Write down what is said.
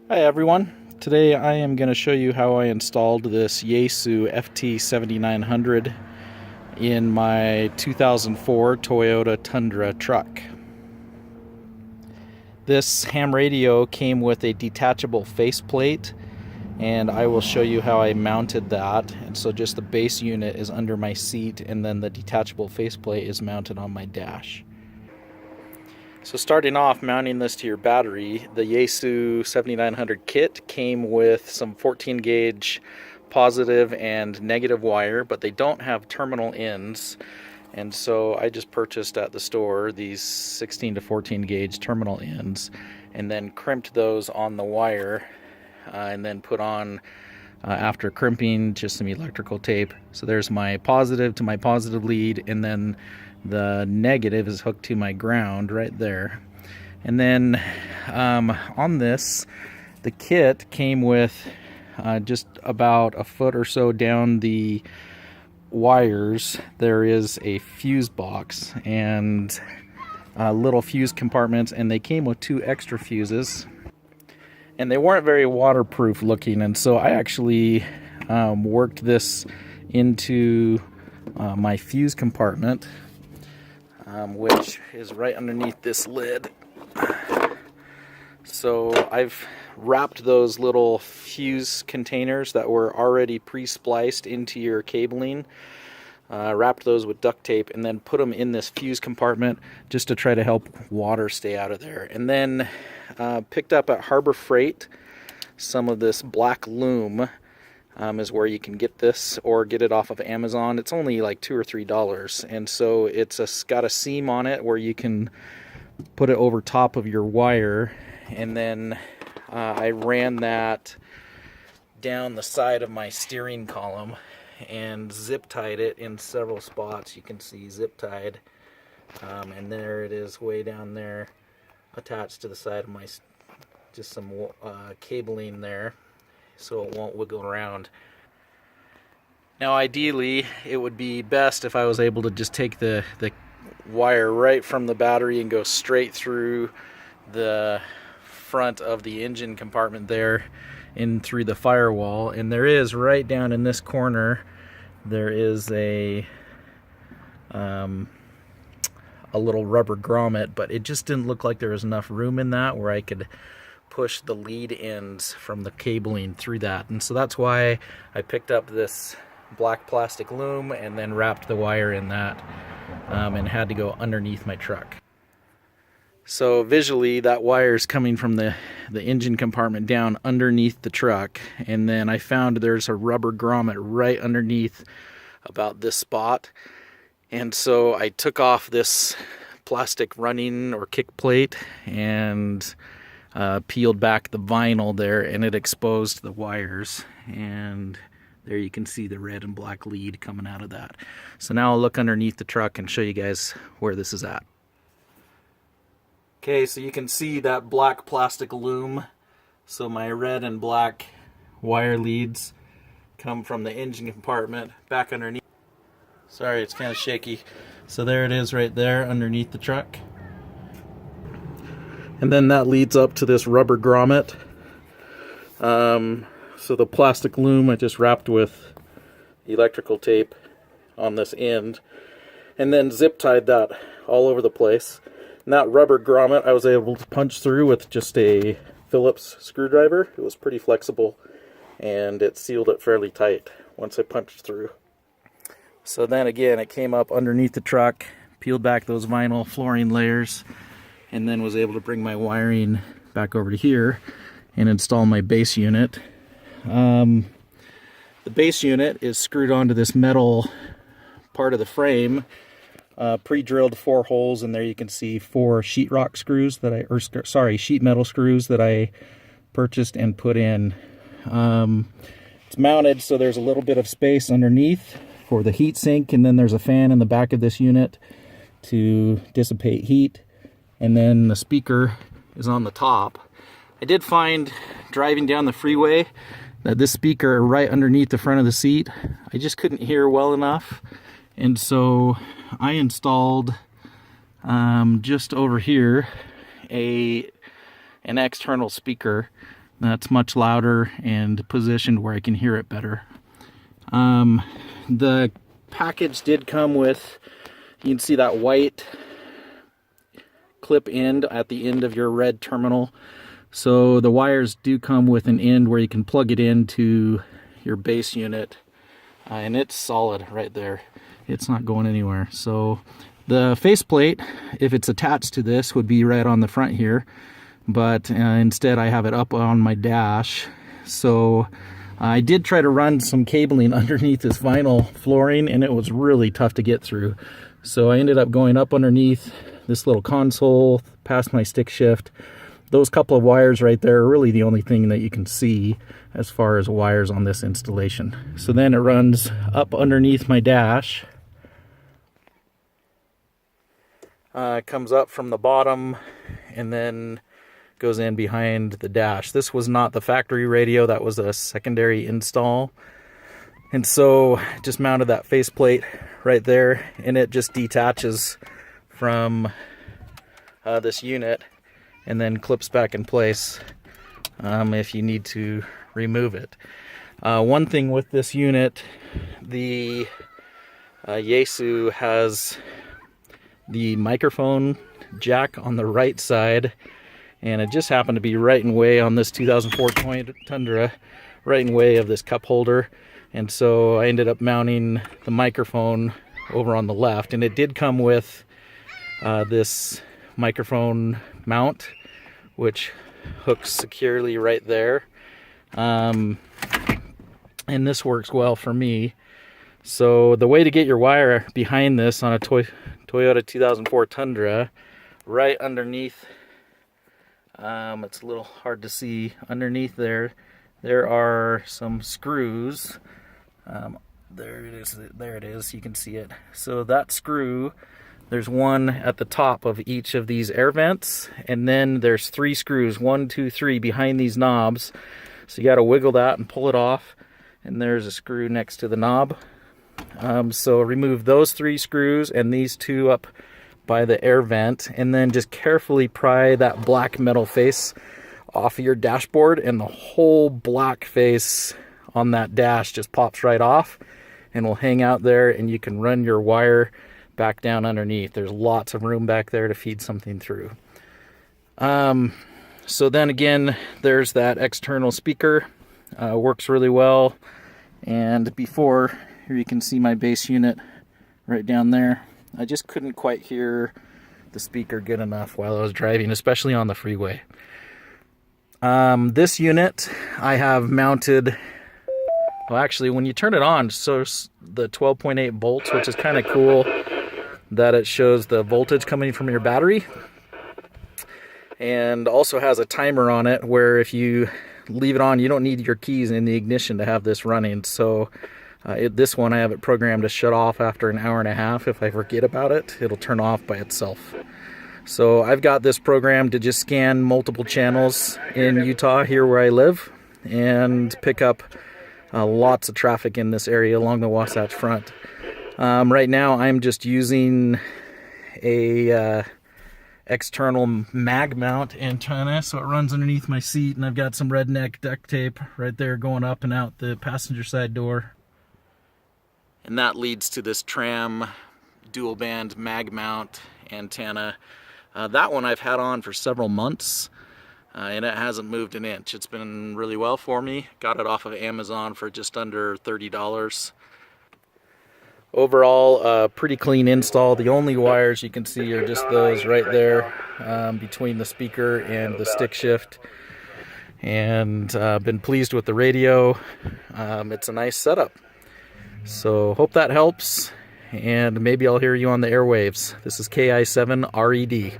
Hi everyone. Today I am going to show you how I installed this Yaesu FT-7900 in my 2004 Toyota Tundra truck. This ham radio came with a detachable faceplate, and I will show you how I mounted that. And so just the base unit is under my seat, and then the detachable faceplate is mounted on my dash. So starting off, mounting this to your battery, the Yaesu 7900 kit came with some 14 gauge positive and negative wire, but they don't have terminal ends. And so I just purchased at the store these 16 to 14 gauge terminal ends and then crimped those on the wire and then put on, after crimping, just some electrical tape. So there's my positive to my positive lead, and then the negative is hooked to my ground right there. And then on this, the kit came with just about a foot or so down the wires, there is a fuse box and little fuse compartments, and they came with 2 extra fuses. And they weren't very waterproof looking, and so I actually worked this into my fuse compartment, which is right underneath this lid. So I've wrapped those little fuse containers that were already pre-spliced into your cabling, wrapped those with duct tape, and then put them in this fuse compartment just to try to help water stay out of there. And then picked up at Harbor Freight some of this black loom. Is where you can get this, or get it off of Amazon. It's only like $2 or $3, and so it's got a seam on it where you can put it over top of your wire, and then I ran that down the side of my steering column and zip tied it in several spots. You can see zip tied, and there it is way down there attached to the side of my, just some cabling there, so it won't wiggle around. Now ideally it would be best if I was able to just take the wire right from the battery and go straight through the front of the engine compartment there in through the firewall. And there is, right down in this corner, there is a little rubber grommet, but it just didn't look like there was enough room in that where I could push the lead ends from the cabling through that. And so that's why I picked up this black plastic loom and then wrapped the wire in that, and had to go underneath my truck. So visually that wire is coming from the engine compartment down underneath the truck, and then I found there's a rubber grommet right underneath about this spot. And so I took off this plastic running or kick plate and peeled back the vinyl there, and it exposed the wires, and there you can see the red and black lead coming out of that. So now I'll look underneath the truck and show you guys where this is at. Okay, so you can see that black plastic loom. So my red and black wire leads come from the engine compartment back underneath. Sorry, it's kind of shaky. So there it is right there underneath the truck. And then that leads up to this rubber grommet. So the plastic loom I just wrapped with electrical tape on this end, and then zip tied that all over the place. And that rubber grommet I was able to punch through with just a Phillips screwdriver. It was pretty flexible, and it sealed it fairly tight once I punched through. So then again, it came up underneath the truck, peeled back those vinyl flooring layers, and then was able to bring my wiring back over to here and install my base unit. The base unit is screwed onto this metal part of the frame, pre-drilled 4 holes, and there you can see 4 sheetrock screws that sheet metal screws that I purchased and put in. It's mounted so there's a little bit of space underneath for the heat sink, and then there's a fan in the back of this unit to dissipate heat. And then the speaker is on the top. I did find, driving down the freeway, that this speaker right underneath the front of the seat, I just couldn't hear well enough. And so I installed just over here an external speaker That's much louder and positioned where I can hear it better. The package did come with, you can see that white clip end at the end of your red terminal. So the wires do come with an end where you can plug it into your base unit, and it's solid right there. It's not going anywhere. So the faceplate, if it's attached to this, would be right on the front here, but instead I have it up on my dash. So I did try to run some cabling underneath this vinyl flooring, and it was really tough to get through. So I ended up going up underneath this little console, past my stick shift. Those couple of wires right there are really the only thing that you can see as far as wires on this installation. So then it runs up underneath my dash. It comes up from the bottom and then goes in behind the dash. This was not the factory radio, that was a secondary install. And so just mounted that faceplate right there, and it just detaches from this unit and then clips back in place if you need to remove it. One thing with this unit, the Yaesu has the microphone jack on the right side, and it just happened to be right in way on this 2004 Toyota Tundra, right in way of this cup holder. And so I ended up mounting the microphone over on the left, and it did come with this microphone mount, which hooks securely right there. And this works well for me. So the way to get your wire behind this on a Toyota 2004 Tundra, right underneath, it's a little hard to see, underneath there are some screws. There it is, you can see it. So that screw, there's one at the top of each of these air vents, and then there's 3 screws, 1, 2, 3 behind these knobs. So you got to wiggle that and pull it off, and there's a screw next to the knob. So remove those 3 screws and these 2 up by the air vent, and then just carefully pry that black metal face off of your dashboard, and the whole black face on that dash just pops right off and will hang out there, and you can run your wire back down underneath. There's lots of room back there to feed something through. So then again, there's that external speaker, works really well. And before, here you can see my base unit right down there. I just couldn't quite hear the speaker good enough while I was driving, especially on the freeway. This unit I have mounted, well actually when you turn it on, so the 12.8 volts, which is kind of cool that it shows the voltage coming from your battery, and also has a timer on it where if you leave it on, you don't need your keys in the ignition to have this running. So this one I have it programmed to shut off after an hour and a half. If I forget about it, it'll turn off by itself. So I've got this programmed to just scan multiple channels in Utah, here where I live, and pick up lots of traffic in this area along the Wasatch Front. Right now I'm just using a external mag mount antenna, so it runs underneath my seat, and I've got some redneck duct tape right there going up and out the passenger side door. And that leads to this tram dual band mag mount antenna. That one I've had on for several months, and it hasn't moved an inch. It's been really well for me. Got it off of Amazon for just under $30. Overall, pretty clean install. The only wires you can see are just those right there between the speaker and the stick shift. And been pleased with the radio. It's a nice setup. So hope that helps, and maybe I'll hear you on the airwaves. This is KI7 RED.